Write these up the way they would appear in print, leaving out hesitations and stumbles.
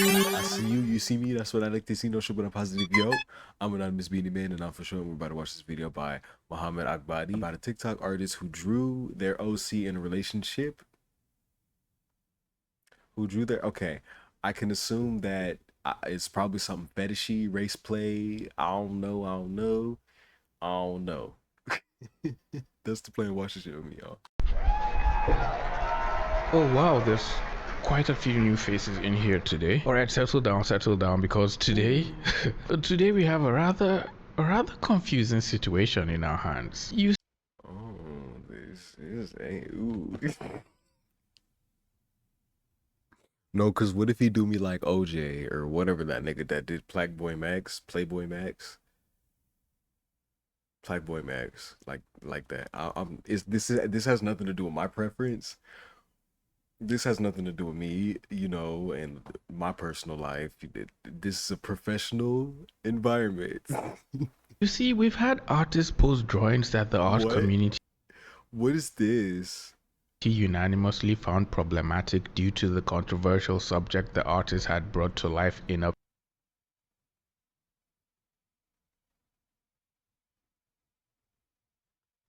I see you, you see me. That's what I like to see. No sugar but a positive yo. I'm anonymous Beanie Man, and I'm for sure. We're about to watch this video by Mohammed Agbadi about a TikTok artist who drew their OC in a relationship. Who drew their okay? I can assume that it's probably something fetishy, race play. I don't know. I don't know. I don't know. That's the plan. Watch this shit with me, y'all. Oh wow, there's quite a few new faces in here today. Alright, settle down because today today we have a rather confusing situation in our hands. You Oh, this is a ooh. No, cause what if he do me like OJ or whatever that nigga that did Playboy Max, like that. This has nothing to do with my preference. This has nothing to do with me, and my personal life. This is a professional environment. you see, we've had artists post drawings that the art What? community What is this? unanimously found problematic due to the controversial subject the artist had brought to life in a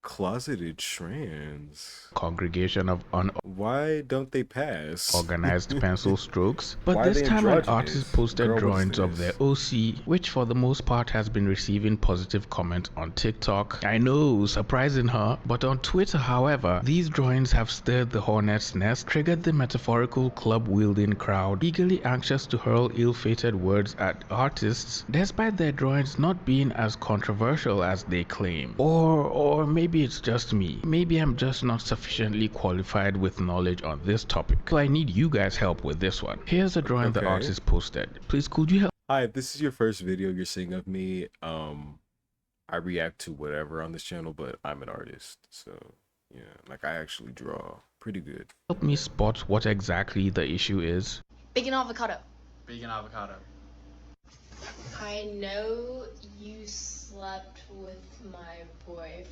Closeted trans. congregation of Why don't they pass? organized pencil strokes, but Why are this they time an artist androgynous? posted Girl, what is drawings of their this? OC, which for the most part has been receiving positive comments on TikTok. I know, surprising her, but on Twitter, however, these drawings have stirred the hornet's nest, triggered the metaphorical club-wielding crowd, eagerly anxious to hurl ill-fated words at artists, despite their drawings not being as controversial as they claim. Or maybe it's just me. Maybe I'm just not sufficiently qualified with knowledge on this topic. So I need you guys' help with this one. Here's a drawing the Okay. artist posted. Please could you help Hi, if this is your first video you're seeing of me, I react to whatever on this channel, but I'm an artist. So, yeah, like I actually draw pretty good. me spot what exactly the issue is? Bacon avocado. Vegan avocado. I know you slept with my boyfriend.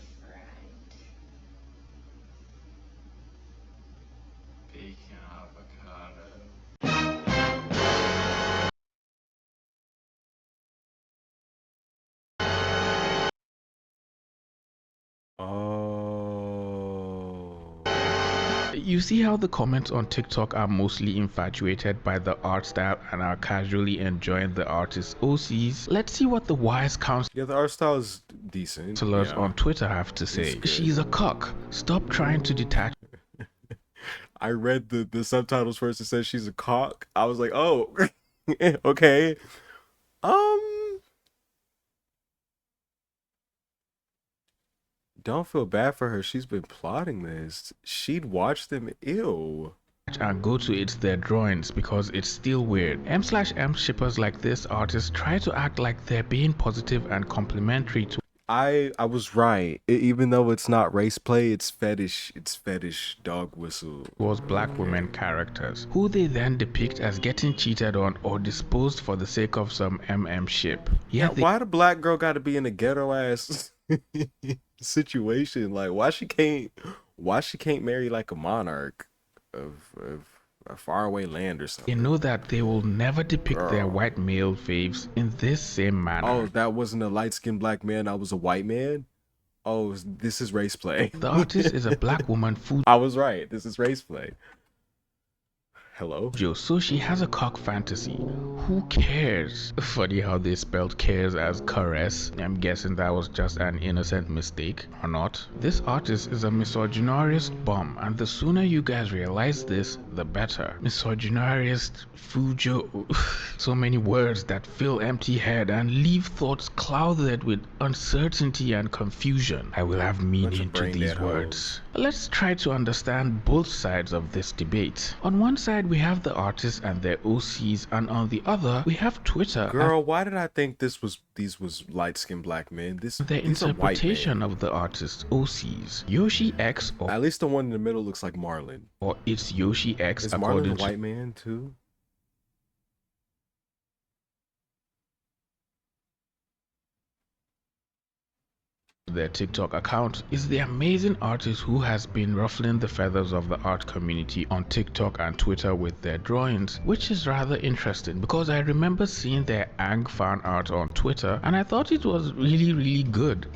Vegan avocado. Oh. You see how the comments on TikTok are mostly infatuated by the art style and are casually enjoying the artist's OCs? Let's see what the wise Yeah, the art style is decent. counselors Yeah, on Twitter have to it's say. good. She's a cuck. Stop trying to detach I read the subtitles first. It says she's a cock. I was like, oh, okay. Don't feel bad for her. She's been plotting this. She'd watch them. Ew. and go to it's their drawings because it's still weird. M/M shippers like this artist try to act like they're being positive and complimentary I was right. Even though it's not race play, it's fetish. It's fetish dog whistle. towards black women characters, who they then depict as getting cheated on or disposed for the sake of some ship. Yeah, Yet they why the black girl got to be in a ghetto ass situation? Like, why she can't marry like a monarch of a faraway land or something? know that they will never depict their Girl. white male faves in this same manner. Oh, that wasn't a light-skinned black man. I was a white man. Oh, this is race play. The artist is a black woman food I was right. This is race play. Hello? so she has a cock fantasy. Who cares? Funny how they spelled cares as caress. I'm guessing that was just an innocent mistake, or not. This artist is a misogynist bum, and the sooner you guys realize this, the better. Misogynist, fujo, so many words that fill empty head and leave thoughts clouded with uncertainty and confusion. I will have meaning to brain these dead words. Let's try to understand both sides of this debate. On one side, we have the artists and their OCs, and on the other, we have Twitter Girl, why did I think these was light-skinned black men? and their These are white interpretation men. of the artist's OCs. Yoshi X At least the one in the middle looks like Marlon. or it's Yoshi X Is Marlon according a to white man too? their TikTok account is the amazing artist who has been ruffling the feathers of the art community on TikTok and Twitter with their drawings, which is rather interesting because I remember seeing their Ang fan art on Twitter and I thought it was really good.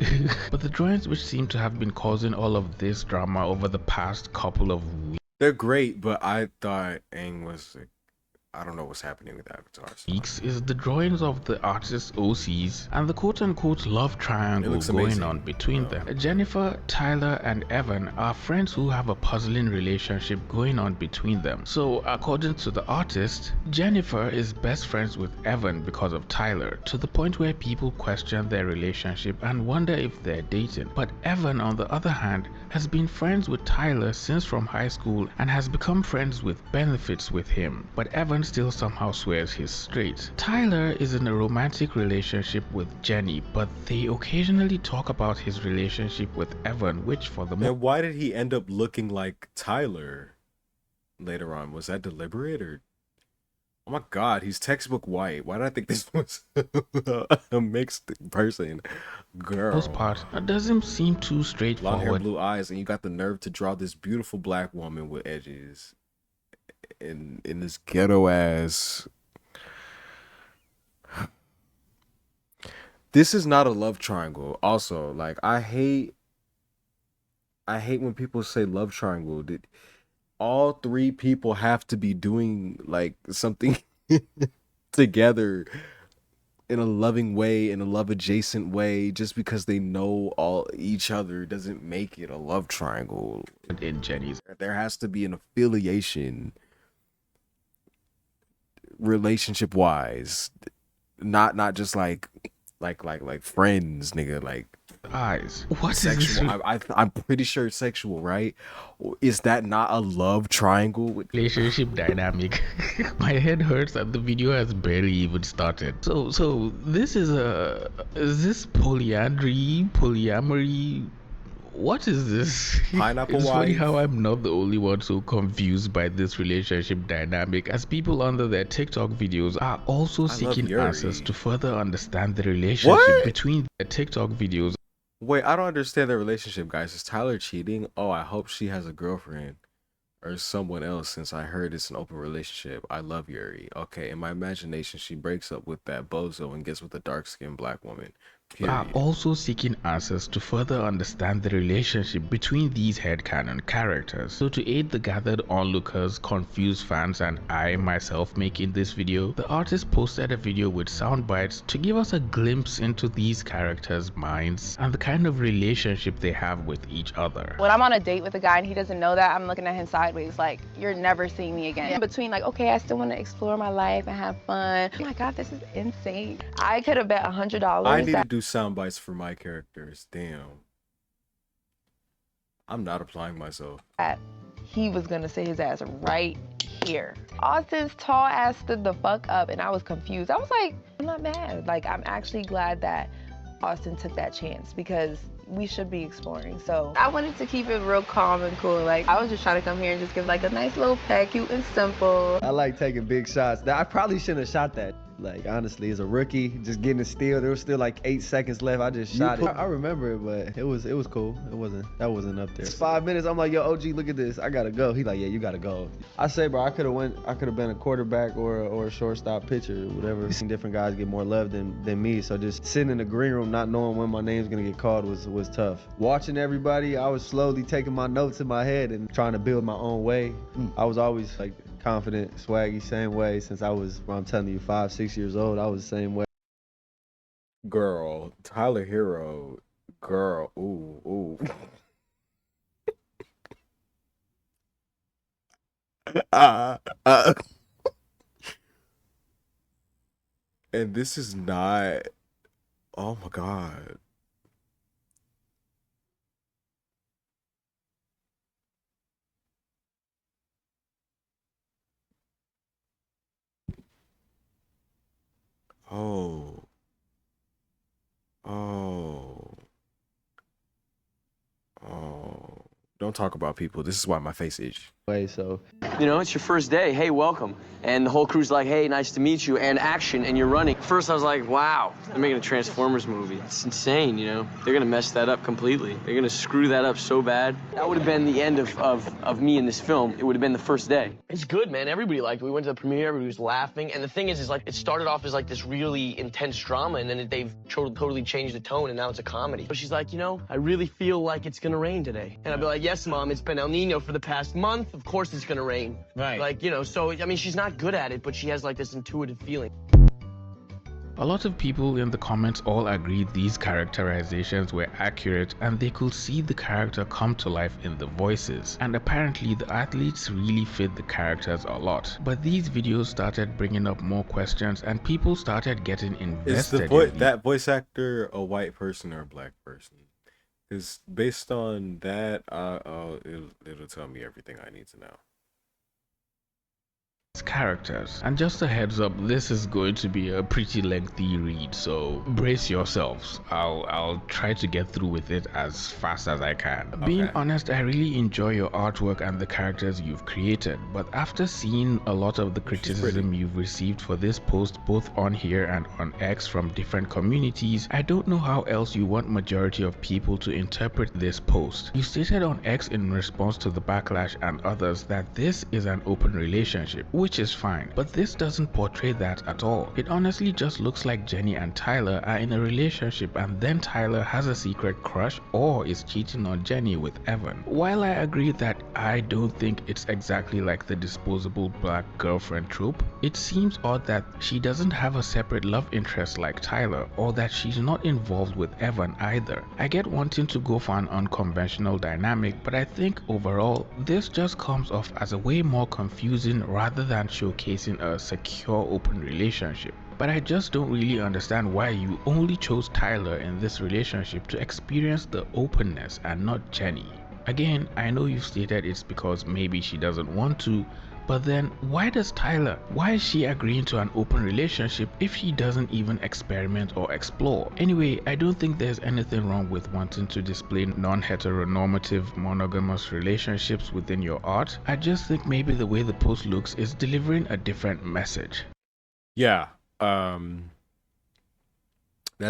But the drawings which seem to have been causing all of this drama over the past couple of They're great, but I thought Aang was like, I don't know what's happening with Avatar. So. weeks is the drawings of the artist's OCs and the quote-unquote love triangle going on between them. Jennifer, Tyler, and Evan are friends who have a puzzling relationship going on between them. So according to the artist, Jennifer is best friends with Evan because of Tyler, to the point where people question their relationship and wonder if they're dating. But Evan, on the other hand, has been friends with Tyler since from high school and has become friends with benefits with him. But Evan still somehow swears he's straight. Tyler is in a romantic relationship with Jenny, but they occasionally talk about his relationship with Evan, which for the And why did he end up looking like Tyler later on? Was that deliberate or? Oh my God, he's textbook white. Why did I think this was a mixed person? Girl. most part, that doesn't seem too straightforward. Blonde hair, blue eyes, and you got the nerve to draw this beautiful black woman with edges. In this ghetto ass. This is not a love triangle. Also, like I hate when people say love triangle. That all three people have to be doing like something together in a loving way, in a love adjacent way, just because they know all each other doesn't make it a love triangle. In Jenny's, there has to be an affiliation relationship wise, not just like friends, nigga, like eyes. What sexual. is this I'm pretty sure it's sexual, right? Is that not a love triangle? relationship dynamic? My head hurts and the video has barely even started. So this is this polyandry, polyamory? What is this? Pineapple It's funny wife. how I'm not the only one so confused by this relationship dynamic, as people under their TikTok videos are also seeking Yuri. answers to further understand the relationship between their TikTok videos. Wait, I don't understand the relationship, guys. Is Tyler cheating? Oh, I hope she has a girlfriend or someone else, since I heard it's an open relationship. I love Yuri. Okay, in my imagination, she breaks up with that bozo and gets with a dark-skinned black woman. Are Period. also seeking answers to further understand the relationship between these headcanon characters. So to aid the gathered onlookers, confused fans, and I myself making this video, the artist posted a video with sound bites to give us a glimpse into these characters' minds and the kind of relationship they have with each other. When I'm on a date with a guy and he doesn't know that, I'm looking at him sideways like, you're never seeing me again. In between, like, okay, I still want to explore my life and have fun. Oh my God, this is insane. I could have bet $100 I need to do sound bites for my characters. Damn. I'm not applying myself. that he was gonna say his ass right here. Austin's tall ass stood the fuck up and I was confused. I was like, I'm not mad. Like, I'm actually glad that Austin took that chance because we should be exploring. So I wanted to keep it real calm and cool. Like, I was just trying to come here and just give like a nice little peck, cute and simple. I like taking big shots. I probably shouldn't have shot that. Like, honestly, as a rookie, just getting a steal, there was still like 8 seconds left. I just shot it. I remember it, but it was cool. That wasn't up there. It's 5 minutes. I'm like, yo, OG, look at this. I gotta go. He like, yeah, you gotta go. I say, bro, I could have been a quarterback or a shortstop pitcher, whatever. Seen different guys get more love than me. So just sitting in the green room, not knowing when my name's gonna get called was tough. Watching everybody, I was slowly taking my notes in my head and trying to build my own way. I was always like confident, swaggy, same way since I was, well, I'm telling you, 5-6 years old. I was the same way. Girl, Tyler Hero. Girl, ooh. And this is not. Oh my God. Oh. Don't talk about people. This is why my face itch. So, You know, it's your first day. Hey, welcome. And the whole crew's like, hey, nice to meet you, and action, and you're running. First, I was like, wow, they're making a Transformers movie. It's insane, you know? They're gonna mess that up completely. They're gonna screw that up so bad. That would have been the end of me in this film. It would have been the first day. It's good, man. Everybody liked it. We went to the premiere, everybody was laughing. And the thing is like, it started off as like this really intense drama, and then they've totally changed the tone, and now it's a comedy. So she's like, you know, I really feel like it's gonna rain today. And I'd be like, yes, Mom, it's been El Nino for the past month. Of course it's gonna rain. Right. Like, you know, so, I mean, she's not good at it, but she has like this intuitive feeling. A lot of people in the comments all agreed these characterizations were accurate and they could see the character come to life in the voices, and apparently the athletes really fit the characters a lot. But these videos started bringing up more questions and people started getting invested. Is that voice actor a white person or a black person? Because based on that, it'll tell me everything I need to know. Characters. And just a heads up, this is going to be a pretty lengthy read, so brace yourselves. I'll try to get through with it as fast as I can. Okay. Being honest, I really enjoy your artwork and the characters you've created, but after seeing a lot of the criticism you've received for this post both on here and on X from different communities, I don't know how else you want majority of people to interpret this post. You stated on X in response to the backlash and others that this is an open relationship, which is fine, but this doesn't portray that at all. It honestly just looks like Jenny and Tyler are in a relationship and then Tyler has a secret crush or is cheating on Jenny with Evan. While I agree that I don't think it's exactly like the disposable black girlfriend trope, it seems odd that she doesn't have a separate love interest like Tyler, or that she's not involved with Evan either. I get wanting to go for an unconventional dynamic, but I think overall this just comes off as a way more confusing rather than showcasing a secure open relationship. But I just don't really understand why you only chose Tyler in this relationship to experience the openness and not Jenny. Again, I know you've stated it's because maybe she doesn't want to, but then why is she agreeing to an open relationship if she doesn't even experiment or explore? Anyway, I don't think there's anything wrong with wanting to display non-heteronormative monogamous relationships within your art. I just think maybe the way the post looks is delivering a different message. Yeah, that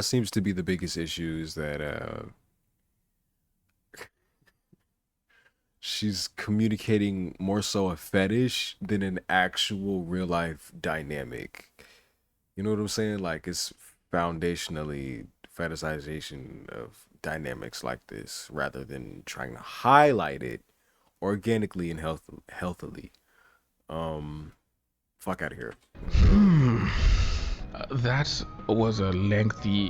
seems to be the biggest issue, is that she's communicating more so a fetish than an actual real life dynamic. You know what I'm saying? Like, it's foundationally fetishization of dynamics like this rather than trying to highlight it organically and healthily. Fuck out of here. That was a lengthy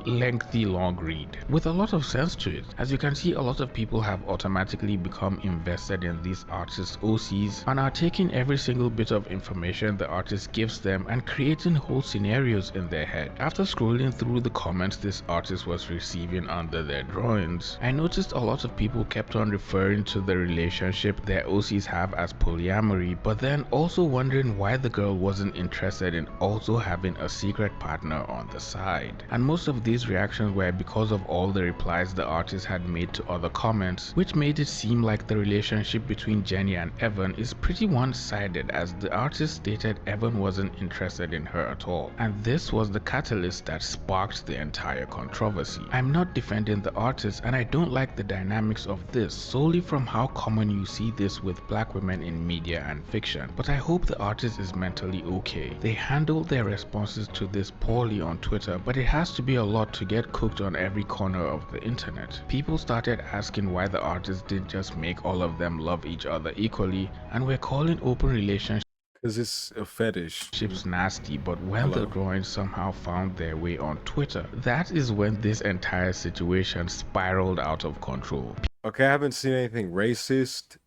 long read with a lot of sense to it. As you can see, a lot of people have automatically become invested in these artists' OCs and are taking every single bit of information the artist gives them and creating whole scenarios in their head. After scrolling through the comments this artist was receiving under their drawings, I noticed a lot of people kept on referring to the relationship their OCs have as polyamory, but then also wondering why the girl wasn't interested in also having a secret partner on the side. And most of these reactions were because of all the replies the artist had made to other comments, which made it seem like the relationship between Jenny and Evan is pretty one-sided, as the artist stated Evan wasn't interested in her at all, and this was the catalyst that sparked the entire controversy. I'm not defending the artist, and I don't like the dynamics of this solely from how common you see this with black women in media and fiction, but I hope the artist is mentally okay. They handled their responses to this poorly on Twitter, but it has to be a lot to get cooked on every corner of the internet. People started asking why the artist didn't just make all of them love each other equally, and we're calling open relationships because it's a fetish. Nasty, but when the drawings somehow found their way on Twitter, that is when this entire situation spiraled out of control. Okay, I haven't seen anything racist,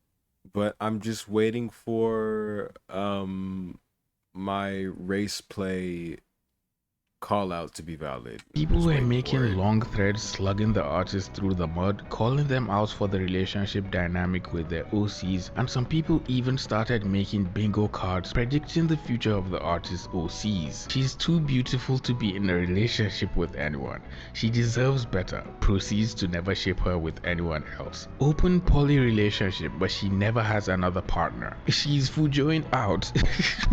but I'm just waiting for my race play call out to be valid. People Just were waiting for making it. long threads slugging the artists through the mud, calling them out for the relationship dynamic with their OCs, and some people even started making bingo cards predicting the future of the artist's OCs. She's too beautiful to be in a relationship with anyone. She deserves better. Proceeds to never ship her with anyone else. Open poly relationship, but she never has another partner. She's fujoing out.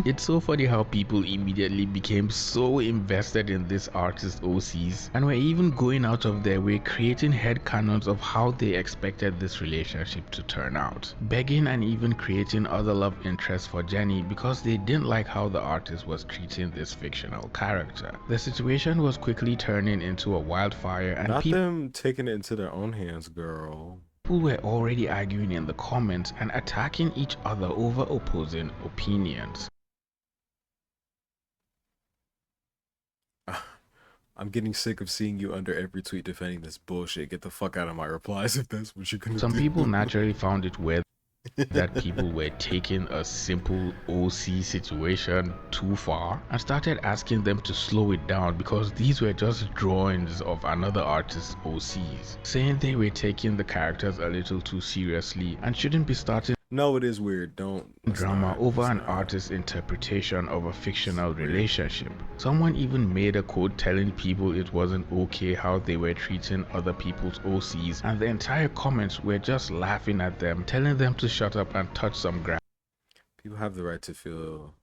It's so funny how people immediately became so invested in this artist's OCs and were even going out of their way creating headcanons of how they expected this relationship to turn out, begging and even creating other love interests for Jenny because they didn't like how the artist was treating this fictional character. The situation was quickly turning into a wildfire and Not them taking it into their own hands, girl. people were already arguing in the comments and attacking each other over opposing opinions. I'm getting sick of seeing you under every tweet defending this bullshit. Get the fuck out of my replies if that's what you're gonna do. Some people naturally found it weird that people were taking a simple OC situation too far and started asking them to slow it down because these were just drawings of another artist's OCs, saying they were taking the characters a little too seriously and shouldn't be starting No, it is weird. Don't. drama over an artist's interpretation of a fictional relationship. Someone even made a quote telling people it wasn't okay how they were treating other people's OCs, and the entire comments were just laughing at them, telling them to shut up and touch some grass. People have the right to feel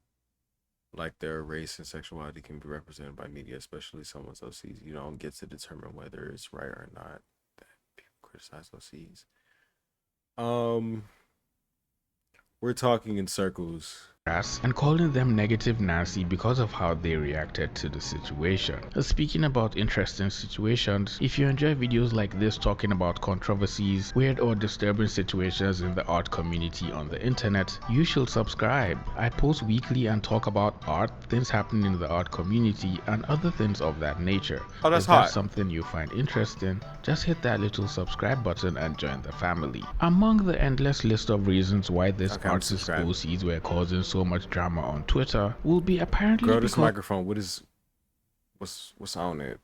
like their race and sexuality can be represented by media, especially someone's OCs. You don't get to determine whether it's right or not that people criticize OCs. We're talking in circles. And calling them negative Nancy because of how they reacted to the situation. Speaking about interesting situations, if you enjoy videos like this talking about controversies, weird or disturbing situations in the art community on the internet, you should subscribe. I post weekly and talk about art, things happening in the art community, and other things of that nature. Oh, that's if that's hot. something you find interesting, just hit that little subscribe button and join the family. Among the endless list of reasons why this artist's OCs were causing so much drama on Twitter will be apparently Girl, this microphone, what's on it?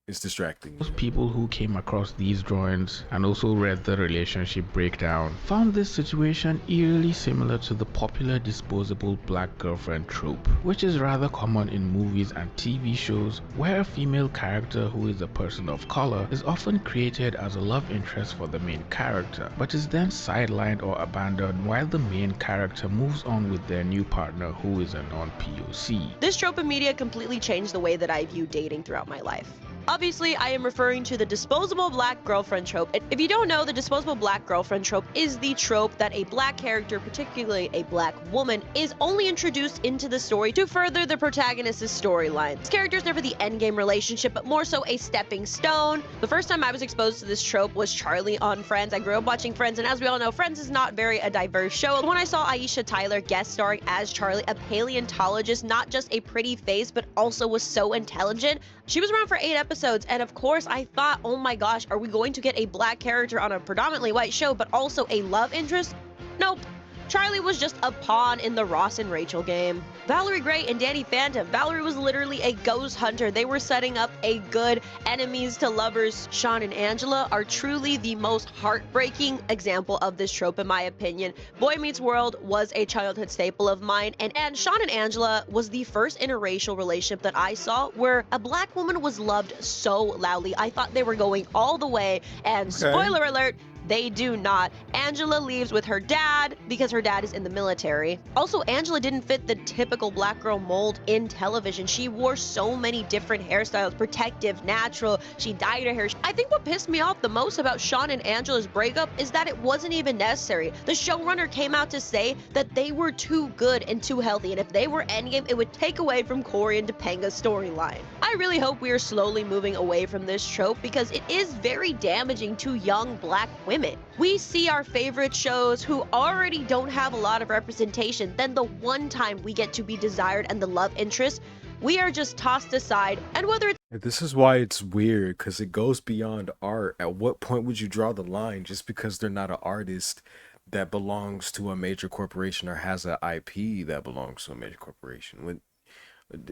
It's distracting. Most people who came across these drawings and also read the relationship breakdown found this situation eerily similar to the popular disposable black girlfriend trope, which is rather common in movies and TV shows where a female character who is a person of color is often created as a love interest for the main character, but is then sidelined or abandoned while the main character moves on with their new partner who is a non-POC. This trope in media completely changed the way that I view dating throughout my life. Obviously, I am referring to the disposable black girlfriend trope. If you don't know, the disposable black girlfriend trope is the trope that a black character, particularly a black woman, is only introduced into the story to further the protagonist's storyline. This character is never the endgame relationship, but more so a stepping stone. The first time I was exposed to this trope was Charlie on Friends. I grew up watching Friends, and as we all know, Friends is not very a diverse show. When I saw Aisha Tyler guest starring as Charlie, a paleontologist, not just a pretty face, but also was so intelligent. She was around for 8 episodes, and of course I thought, oh my gosh, are we going to get a black character on a predominantly white show, but also a love interest? Nope. Charlie was just a pawn in the Ross and Rachel game. Valerie Gray and Danny Phantom. Valerie was literally a ghost hunter. They were setting up a good enemies to lovers. Sean and Angela are truly the most heartbreaking example of this trope in my opinion. Boy Meets World was a childhood staple of mine, and Sean and Angela was the first interracial relationship that I saw where a black woman was loved so loudly. I thought they were going all the way, and spoiler alert, they do not. Angela leaves with her dad because her dad is in the military. Also, Angela didn't fit the typical black girl mold in television. She wore so many different hairstyles, protective, natural. She dyed her hair. I think what pissed me off the most about Sean and Angela's breakup is that it wasn't even necessary. The showrunner came out to say that they were too good and too healthy, and if they were endgame, it would take away from Corey and Topanga's storyline. I really hope we are slowly moving away from this trope because it is very damaging to young black women. We see our favorite shows who already don't have a lot of representation, then the one time we get to be desired and the love interest, we are just tossed aside. And whether it's This is why it's weird, because it goes beyond art. At what point would you draw the line? Just because they're not an artist that belongs to a major corporation or has an IP that belongs to a major corporation. When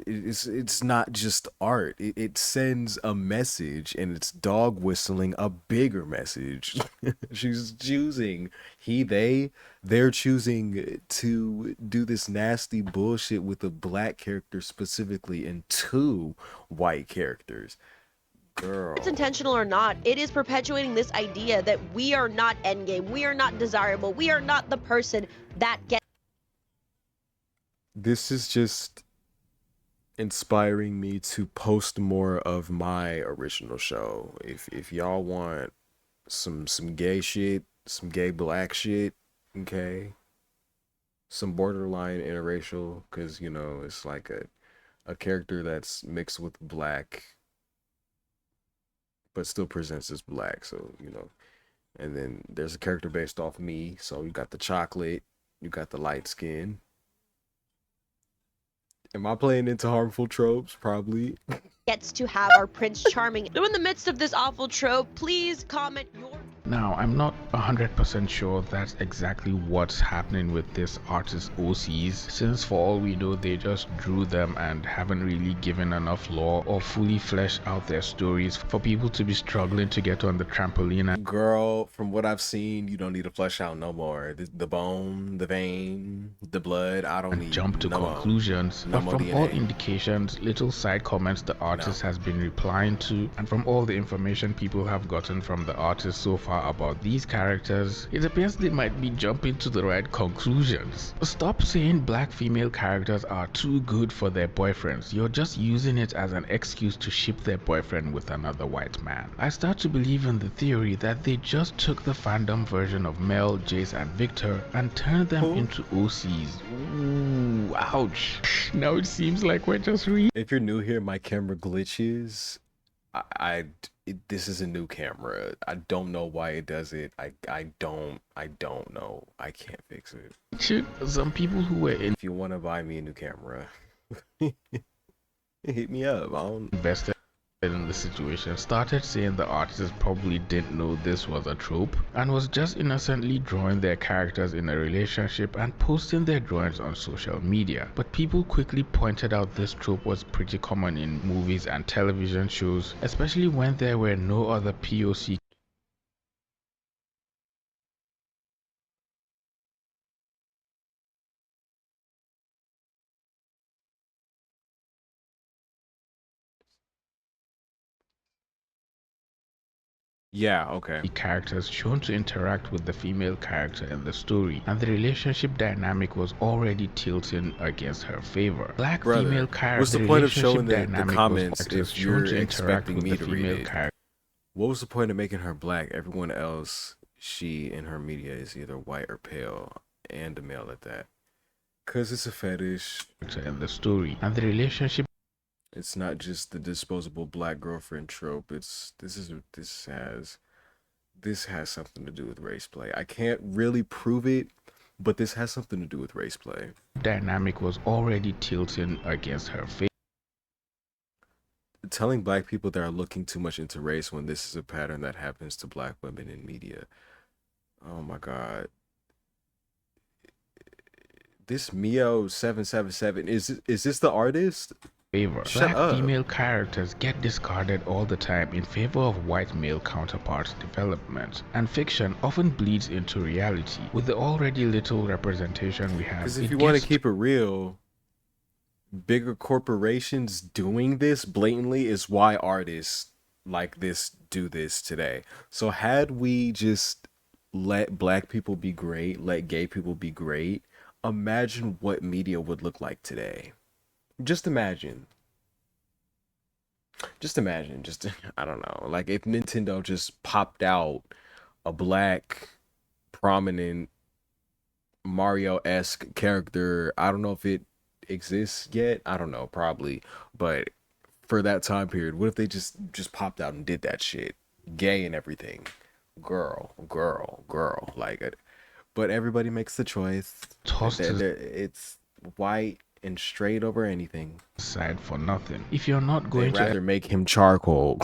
it's not just art. It sends a message, and it's dog whistling a bigger message. She's choosing they're choosing to do this nasty bullshit with a black character specifically and two white characters. Girl. It's intentional or not, it is perpetuating this idea that we are not endgame, we are not desirable, we are not the person that gets. This is just inspiring me to post more of my original show. If y'all want some gay shit, some gay black shit, okay, some borderline interracial, because you know it's like a character that's mixed with black but still presents as black, so you know. And then there's a character based off me, so you got the chocolate, you got the light skin. Am I playing into harmful tropes? Probably. Gets to have our Prince Charming. So in the midst of this awful trope, please comment your... Now, I'm not 100% sure that's exactly what's happening with this artist OCs, since for all we know they just drew them and haven't really given enough lore or fully fleshed out their stories for people to be struggling to get on the trampoline. And Girl, from what I've seen, you don't need to flesh out no more. The bone, the vein, the blood, I don't need jump to no more. conclusions. No But more from all DNA. indications, little side comments the artist has been replying to, and from all the information people have gotten from the artist so far about these characters, it appears they might be jumping to the right conclusions. Stop saying black female characters are too good for their boyfriends. You're just using it as an excuse to ship their boyfriend with another white man. I start to believe in the theory that they just took the fandom version of Mel, Jace, and Victor and turned them into OCs. Ooh, ouch. Now it seems like we're just If you're new here, my camera glitches. This is a new camera. I don't know why it does it. I don't know. I can't fix it. some people who were If you want to buy me a new camera, hit me up. I don't invested in the situation started saying the artist probably didn't know this was a trope and was just innocently drawing their characters in a relationship and posting their drawings on social media. But people quickly pointed out this trope was pretty common in movies and television shows, especially when there were no other POC Yeah, okay. characters shown to interact with the female character in the story, and the relationship dynamic was already tilting against her favor. Black female character. What's the point of showing the comments if you're expecting me to read it? What was the point of making her black? Everyone else, she in her media is either white or pale, and a male at that. Cause it's a fetish. In the story, and the relationship. It's not just the disposable black girlfriend trope. This has something to do with race play. I can't really prove it, but this has something to do with race play. Dynamic was already tilting against her face. Telling black people they are looking too much into race when this is a pattern that happens to black women in media. Oh my god. This Mio777 is this the artist? Favor. Shut Black up. female characters get discarded all the time in favor of white male counterparts development, and fiction often bleeds into reality. With the already little representation we have, because if you want to keep it real, bigger corporations doing this blatantly is why artists like this do this today. So had we just let black people be great, let gay people be great, imagine what media would look like today. Just imagine, I don't know, like if Nintendo just popped out a black prominent Mario-esque character. I don't know if it exists yet. I don't know, probably. But for that time period, what if they just popped out and did that shit? Gay and everything. Girl. Like, but everybody makes the choice. It's white and straight over anything. Side for nothing. If you're not going They'd rather make him charcoal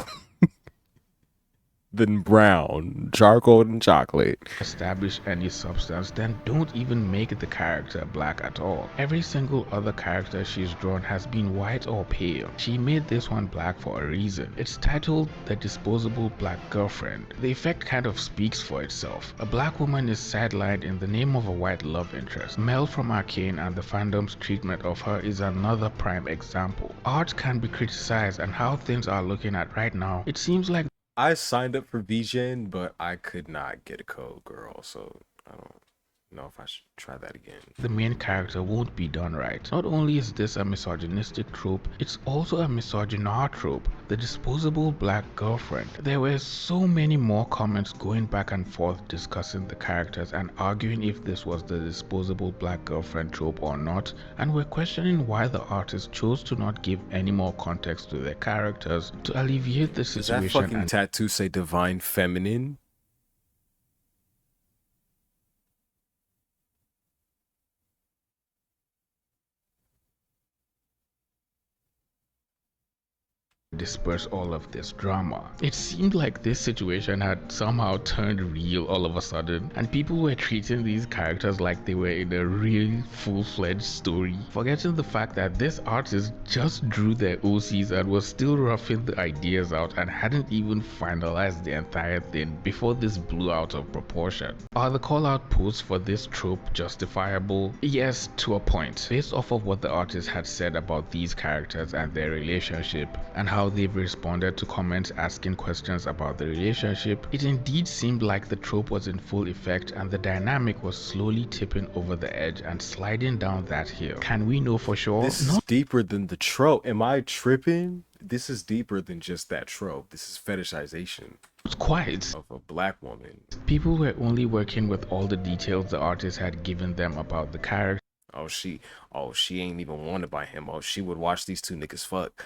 than brown, charcoal and chocolate. Establish any substance, then don't even make the character black at all. Every single other character she's drawn has been white or pale. She made this one black for a reason. It's titled The Disposable Black Girlfriend. The effect kind of speaks for itself. A black woman is sidelined in the name of a white love interest. Mel from Arcane and the fandom's treatment of her is another prime example. Art can be criticized, and how things are looking at right now, it seems like I signed up for VGen, but I could not get a code, girl, so I don't know if I should try that again. the main character won't be done right. Not only is this a misogynistic trope, it's also a misogynar trope, the disposable black girlfriend. There were so many more comments going back and forth discussing the characters and arguing if this was the disposable black girlfriend trope or not, and were questioning why the artist chose to not give any more context to their characters to alleviate the Does that situation. fucking And tattoo say divine feminine? disperse all of this drama. It seemed like this situation had somehow turned real all of a sudden, and people were treating these characters like they were in a real full-fledged story, forgetting the fact that this artist just drew their OCs and was still roughing the ideas out and hadn't even finalized the entire thing before this blew out of proportion. Are the call-out posts for this trope justifiable? Yes, to a point, based off of what the artist had said about these characters and their relationship, and how they've responded to comments asking questions about the relationship. It indeed seemed like the trope was in full effect and the dynamic was slowly tipping over the edge and sliding down that hill. Can we know for sure? This is deeper than the trope. Am I tripping? This is deeper than just that trope. This is fetishization. It's quite. Of a black woman. People were only working with all the details the artist had given them about the character. Oh, she ain't even wanted by him. Oh, she would watch these two niggas fuck.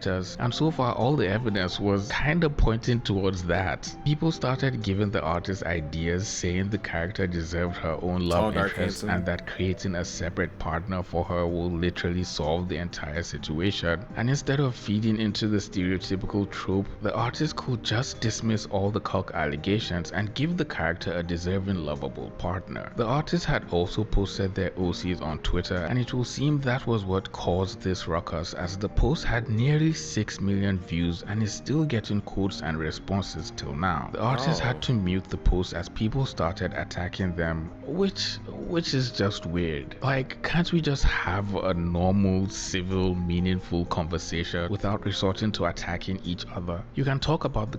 And so far all the evidence was kind of pointing towards that. People started giving the artist ideas saying the character deserved her own love interest and that creating a separate partner for her will literally solve the entire situation. And instead of feeding into the stereotypical trope, the artist could just dismiss all the Cuck allegations and give the character a deserving lovable partner. The artist had also posted their OCs on Twitter, and it will seem that was what caused this ruckus, as the post had nearly 6 million views and is still getting quotes and responses till now. The artist had to mute the post as people started attacking them, which is just weird. Like, can't we just have a normal, civil, meaningful conversation without resorting to attacking each other? You can talk about the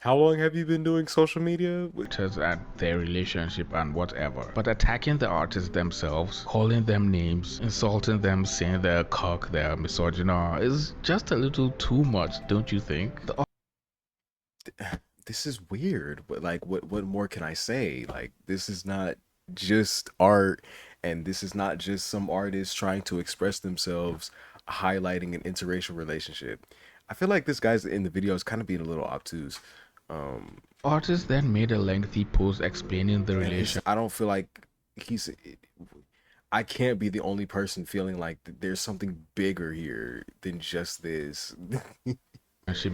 How long have you been doing social media? and their relationship and whatever. But attacking the artists themselves, calling them names, insulting them, saying they're cuck, they're misogynar is just a little too much, don't you think? This is weird, but like what more can I say? Like, this is not just art, and this is not just some artist trying to express themselves highlighting an interracial relationship. I feel like this guy's in the video is kind of being a little obtuse. Artist then made a lengthy post explaining the relationship. I don't feel like I can't be the only person feeling like there's something bigger here than just this.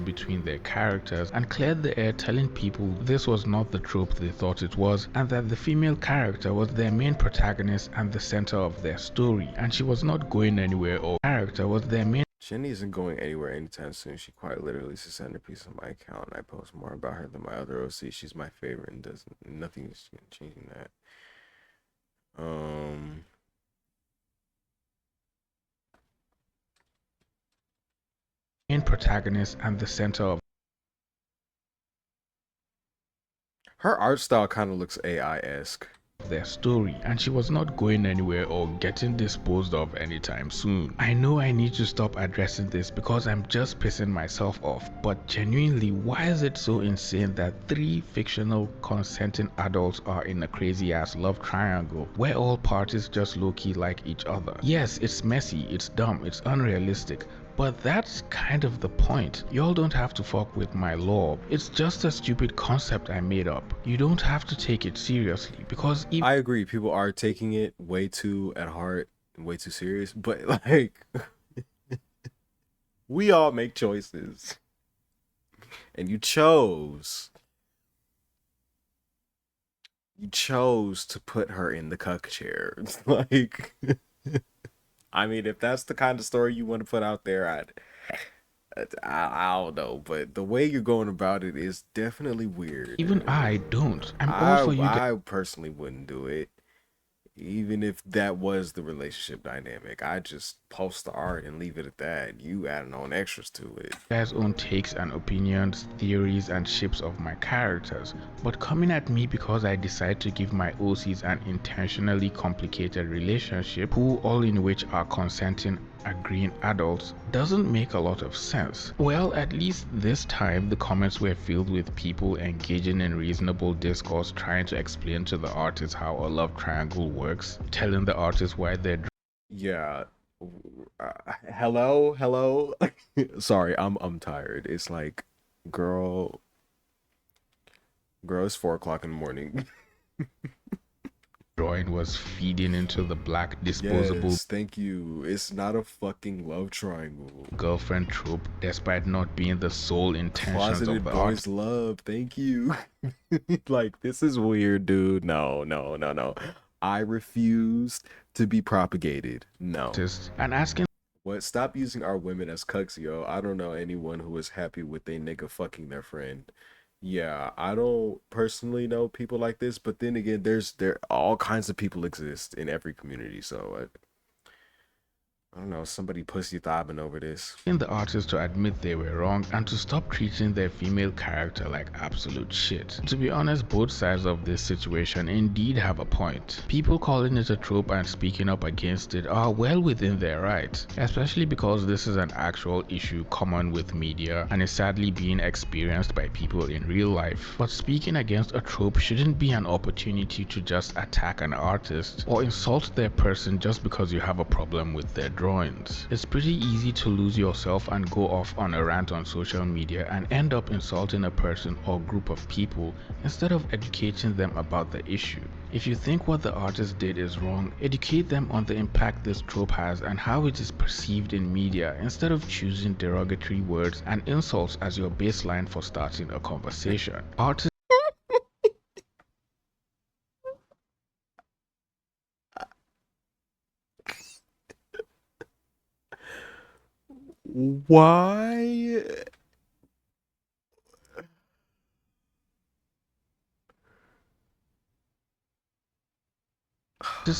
Between their characters, and cleared the air, telling people this was not the trope they thought it was, and that the female character was their main protagonist and the center of their story, and she was not going anywhere, or character was their main. Jenny isn't going anywhere anytime soon. She quite literally is a centerpiece of my account. I post more about her than my other OC. She's my favorite, and nothing is changing that. Main protagonist and the center of her art style kind of looks AI-esque. Their story, and she was not going anywhere or getting disposed of anytime soon. I know I need to stop addressing this because I'm just pissing myself off, but genuinely, why is it so insane that 3 fictional consenting adults are in a crazy ass love triangle where all parties just low-key like each other? Yes, it's messy, it's dumb, it's unrealistic, but that's kind of the point. Y'all don't have to fuck with my lore. It's just a stupid concept I made up. You don't have to take it seriously, because I agree, people are taking it way too at heart. way too serious, but like we all make choices. And you chose to put her in the cuck chair. Like I mean, if that's the kind of story you want to put out there, I don't know, but the way you're going about it is definitely weird. Even I don't. I'm all for you guys. I personally wouldn't do it. Even if that was the relationship dynamic, I just post the art and leave it at that. You adding on extras to it. Guys' own takes and opinions, theories and ships of my characters, but coming at me because I decide to give my OCs an intentionally complicated relationship, who all in which are consenting, agreeing adults, doesn't make a lot of sense. Well, at least this time the comments were filled with people engaging in reasonable discourse, trying to explain to the artist how a love triangle works, telling the artist why they're Yeah. Hello. Sorry, I'm tired. It's like, girl, it's 4 o'clock in the morning. drawing was feeding into the black disposable Yes, thank you. It's not a fucking love triangle. girlfriend trope, despite not being the sole intentions Closeted of the boys artist. love. Thank you. Like, this is weird, dude. No. I refuse to be propagated. No. And asking What? Stop using our women as cucks, yo. I don't know anyone who is happy with a nigga fucking their friend. Yeah, I don't personally know people like this, but then again, there all kinds of people exist in every community, so I don't know, somebody pussy throbbing over this. the artists to admit they were wrong and to stop treating their female character like absolute shit. To be honest, both sides of this situation indeed have a point. People calling it a trope and speaking up against it are well within their right, especially because this is an actual issue common with media and is sadly being experienced by people in real life. But speaking against a trope shouldn't be an opportunity to just attack an artist or insult their person just because you have a problem with their drawings. It's pretty easy to lose yourself and go off on a rant on social media and end up insulting a person or group of people instead of educating them about the issue. If you think what the artist did is wrong, educate them on the impact this trope has and how it is perceived in media instead of choosing derogatory words and insults as your baseline for starting a conversation. Artists Why?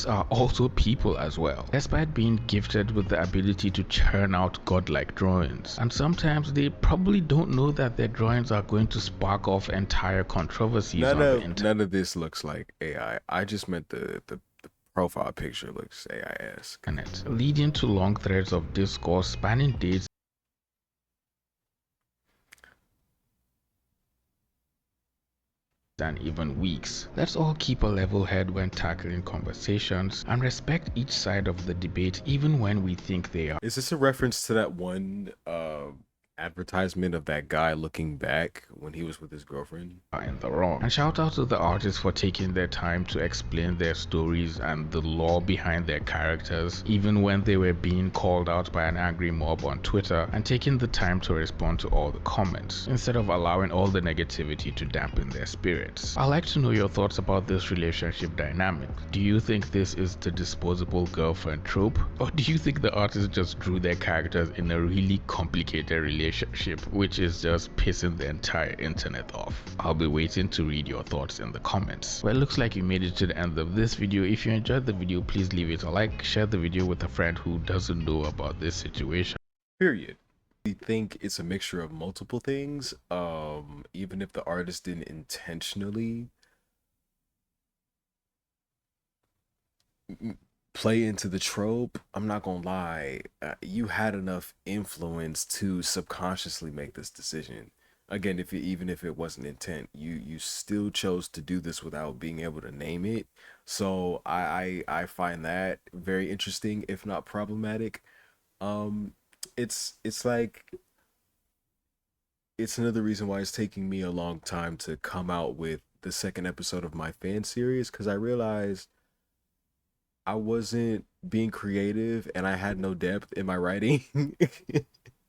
are also people as well, despite being gifted with the ability to churn out godlike drawings. And sometimes they probably don't know that their drawings are going to spark off entire controversies on the internet. None of this looks like AI. I just meant the profile picture looks AI-esque. Leading to long threads of discourse spanning days and even weeks. Let's all keep a level head when tackling conversations and respect each side of the debate even when we think they are. Is this a reference to that one advertisement of that guy looking back when he was with his girlfriend? In the wrong. And shout out to the artists for taking their time to explain their stories and the lore behind their characters, even when they were being called out by an angry mob on Twitter, and taking the time to respond to all the comments, instead of allowing all the negativity to dampen their spirits. I'd like to know your thoughts about this relationship dynamic. Do you think this is the disposable girlfriend trope? Or do you think the artists just drew their characters in a really complicated relationship, which is just pissing the entire internet off? I'll be waiting to read your thoughts in the comments. Well, it looks like you made it to the end of this video. If you enjoyed the video, please leave it a like, share the video with a friend who doesn't know about this situation. Period. We think it's a mixture of multiple things, even if the artist didn't intentionally play into the trope. I'm not gonna lie, you had enough influence to subconsciously make this decision. Again, even if it wasn't intent, you still chose to do this without being able to name it. So I find that very interesting, if not problematic. It's like, it's another reason why it's taking me a long time to come out with the second episode of my fan series, because I realized I wasn't being creative and I had no depth in my writing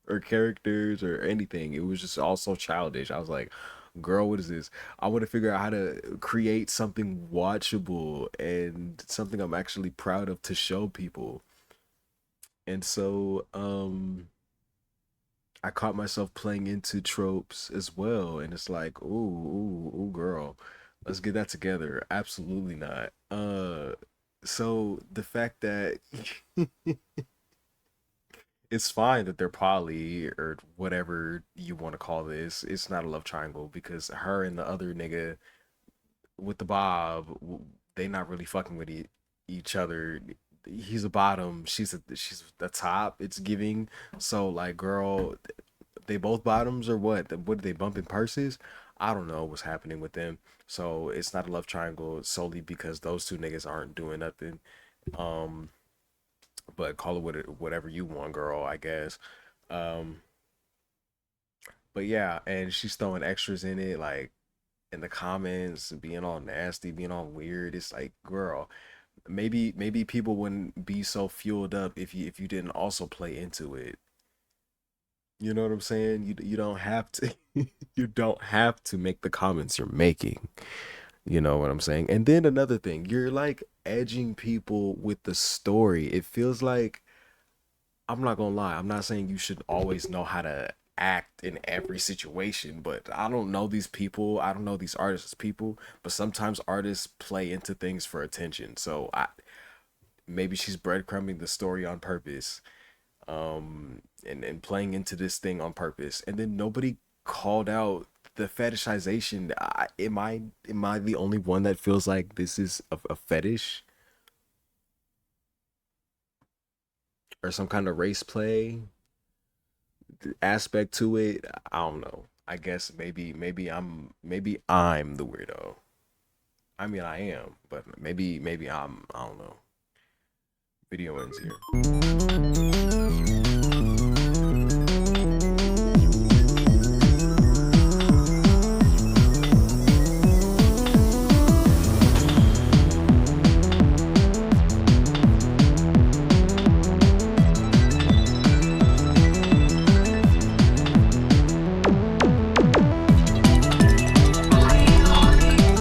or characters or anything. It was just all so childish. I was like, girl, what is this? I want to figure out how to create something watchable and something I'm actually proud of to show people. And so, I caught myself playing into tropes as well, and it's like, ooh, girl, let's get that together. Absolutely not. So the fact that it's fine that they're poly or whatever you want to call this, it's not a love triangle because her and the other nigga with the bob, they not really fucking with each other. He's a bottom, she's the top. It's giving. So like, girl, they both bottoms or what? What did they bump in purses? I don't know what's happening with them. So it's not a love triangle solely because those two niggas aren't doing nothing. Um, but call it whatever you want, girl, I guess. Um, but yeah, and she's throwing extras in it, like in the comments, being all nasty, being all weird. It's like, girl, maybe people wouldn't be so fueled up if you didn't also play into it. You know what I'm saying? You don't have to you don't have to make the comments you're making. You know what I'm saying? And then another thing, you're like edging people with the story. It feels like, I'm not gonna lie, I'm not saying you should always know how to act in every situation, but I don't know these people. I don't know these artists as people, but sometimes artists play into things for attention. So I maybe she's breadcrumbing the story on purpose, and playing into this thing on purpose, and then nobody called out the fetishization. Am I the only one that feels like this is a fetish or some kind of race play aspect to it? I don't know. I guess maybe I'm the weirdo. I mean, I am, but maybe I don't know. Video ends here.